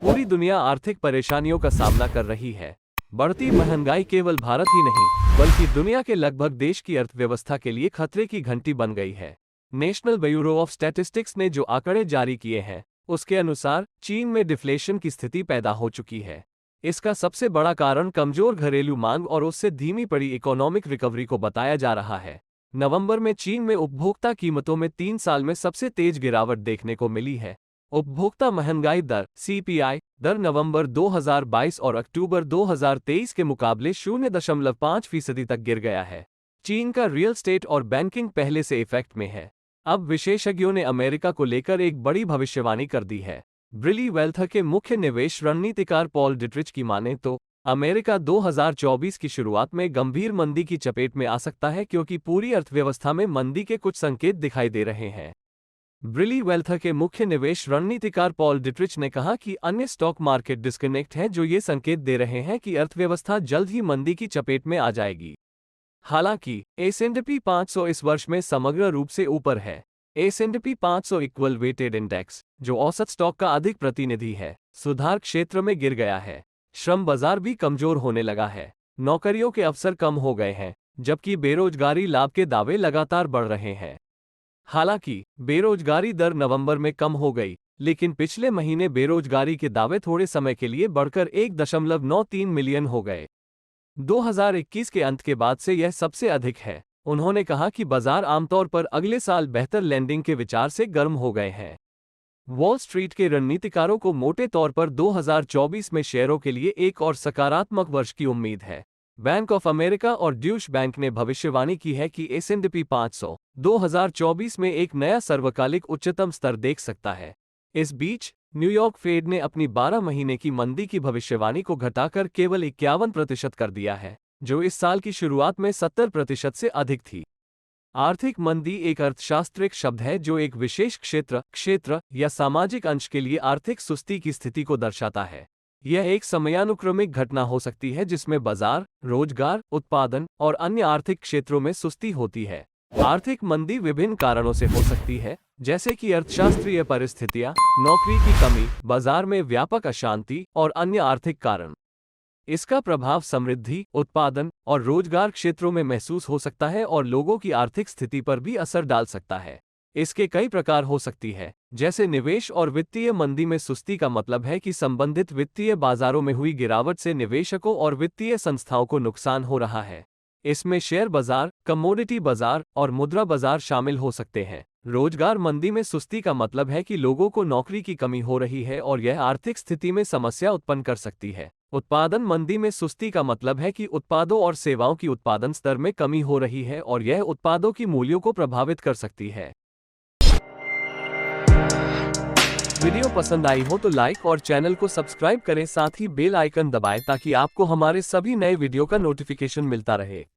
पूरी दुनिया आर्थिक परेशानियों का सामना कर रही है। बढ़ती महंगाई केवल भारत ही नहीं बल्कि दुनिया के लगभग देश की अर्थव्यवस्था के लिए खतरे की घंटी बन गई है। नेशनल ब्यूरो ऑफ स्टैटिस्टिक्स ने जो आंकड़े जारी किए हैं उसके अनुसार चीन में डिफ्लेशन की स्थिति पैदा हो चुकी है। इसका सबसे बड़ा कारण कमजोर घरेलू मांग और उससे धीमी पड़ी इकोनॉमिक रिकवरी को बताया जा रहा है। नवंबर में चीन में उपभोक्ता कीमतों में 3 साल में सबसे तेज गिरावट देखने को मिली है। उपभोक्ता महंगाई दर (सीपीआई) दर नवंबर 2022 और अक्टूबर 2023 के मुकाबले 0.5% तक गिर गया है। चीन का रियल एस्टेट और बैंकिंग पहले से इफेक्ट में है। अब विशेषज्ञों ने अमेरिका को लेकर एक बड़ी भविष्यवाणी कर दी है। ब्रिली वेल्थ के मुख्य निवेश रणनीतिकार पॉल डिट्रिच की माने तो अमेरिका 2024 की शुरुआत में गंभीर मंदी की चपेट में आ सकता है क्योंकि पूरी अर्थव्यवस्था में मंदी के कुछ संकेत दिखाई दे रहे हैं। ब्रिली वेल्थ के मुख्य निवेश रणनीतिकार पॉल डिट्रिच ने कहा कि अन्य स्टॉक मार्केट डिस्कनेक्ट हैं जो ये संकेत दे रहे हैं कि अर्थव्यवस्था जल्द ही मंदी की चपेट में आ जाएगी। हालांकि S&P 500 इस वर्ष में समग्र रूप से ऊपर है। S&P 500 इक्वल वेटेड इंडेक्स, जो औसत स्टॉक का अधिक प्रतिनिधि है, सुधार क्षेत्र में गिर गया है। श्रम बाजार भी कमजोर होने लगा है। नौकरियों के अवसर कम हो गए हैं, जबकि बेरोजगारी लाभ के दावे लगातार बढ़ रहे हैं। हालांकि बेरोजगारी दर नवंबर में कम हो गई, लेकिन पिछले महीने बेरोजगारी के दावे थोड़े समय के लिए बढ़कर 1.93 मिलियन हो गए। 2021 के अंत के बाद से यह सबसे अधिक है। उन्होंने कहा कि बाजार आमतौर पर अगले साल बेहतर लैंडिंग के विचार से गर्म हो गए हैं। वॉल स्ट्रीट के रणनीतिकारों को मोटे तौर पर 2024 में शेयरों के लिए एक और सकारात्मक वर्ष की उम्मीद है। बैंक ऑफ अमेरिका और ड्यूश बैंक ने भविष्यवाणी की है कि S&P 500 2024 में एक नया सर्वकालिक उच्चतम स्तर देख सकता है। इस बीच न्यूयॉर्क फेड ने अपनी 12 महीने की मंदी की भविष्यवाणी को घटाकर केवल 51% कर दिया है, जो इस साल की शुरुआत में 70% से अधिक थी। आर्थिक मंदी एक अर्थशास्त्रिक शब्द है जो एक विशेष क्षेत्र या सामाजिक अंश के लिए आर्थिक सुस्ती की स्थिति को दर्शाता है। यह एक समयानुक्रमिक घटना हो सकती है जिसमें बाजार, रोजगार, उत्पादन और अन्य आर्थिक क्षेत्रों में सुस्ती होती है। आर्थिक मंदी विभिन्न कारणों से हो सकती है, जैसे कि अर्थशास्त्रीय परिस्थितियां, नौकरी की कमी, बाजार में व्यापक अशांति और अन्य आर्थिक कारण। इसका प्रभाव समृद्धि, उत्पादन और रोजगार क्षेत्रों में महसूस हो सकता है और लोगों की आर्थिक स्थिति पर भी असर डाल सकता है। इसके कई प्रकार हो सकती है, जैसे निवेश और वित्तीय मंदी में सुस्ती का मतलब है कि संबंधित वित्तीय बाजारों में हुई गिरावट से निवेशकों और वित्तीय संस्थाओं को नुकसान हो रहा है। इसमें शेयर बाजार, कमोडिटी बाजार और मुद्रा बाजार शामिल हो सकते हैं। रोजगार मंदी में सुस्ती का मतलब है कि लोगों को नौकरी की कमी हो रही है और यह आर्थिक स्थिति में समस्या उत्पन्न कर सकती है। उत्पादन मंदी में सुस्ती का मतलब है कि उत्पादों और सेवाओं की उत्पादन स्तर में कमी हो रही है और यह उत्पादों की मूल्यों को प्रभावित कर सकती है। वीडियो पसंद आई हो तो लाइक और चैनल को सब्सक्राइब करें, साथ ही बेल आइकन दबाएं ताकि आपको हमारे सभी नए वीडियो का नोटिफिकेशन मिलता रहे।